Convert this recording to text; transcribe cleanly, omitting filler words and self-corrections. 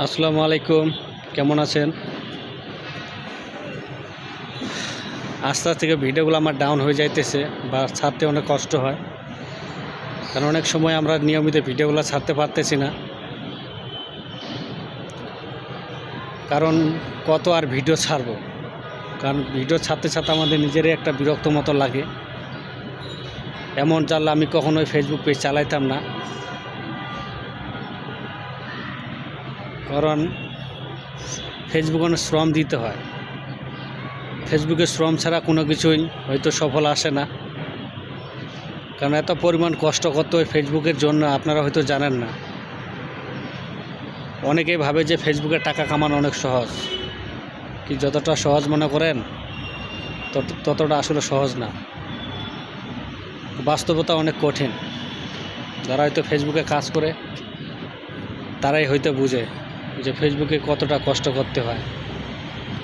আসসালামু আলাইকুম, কেমন আছেন? আস্তে থেকে ভিডিওগুলো আমার ডাউন হয়ে যাইতেছে বা ছাড়তে অনেক কষ্ট হয়, কারণ অনেক সময় আমরা নিয়মিত ভিডিওগুলো ছাড়তে পারতেছি না। কারণ কত আর ভিডিও ছাড়বো, কারণ ভিডিও ছাড়তে ছাড়তে আমাদের নিজেরই একটা বিরক্ত মতো লাগে। এমন জানলে আমি কখনোই ফেসবুক পেজ চালাইতাম না, কারণ ফেসবুকে অনেক শ্রম দিতে হয়। ফেসবুকে শ্রম ছাড়া কোনো কিছুই হয়তো সফল আসে না, কারণ এত পরিমাণ কষ্ট করতে হয় ফেসবুকের জন্য, আপনারা হয়তো জানেন না। অনেকেই ভাবে যে ফেসবুকে টাকা কামানো অনেক সহজ, কি যতটা সহজ মনে করেন ততটা আসলে সহজ না। বাস্তবতা অনেক কঠিন। যারা হয়তো ফেসবুকে কাজ করে তারাই হয়তো বুঝে যে ফেসবুকে কতটা কষ্ট করতে হয়।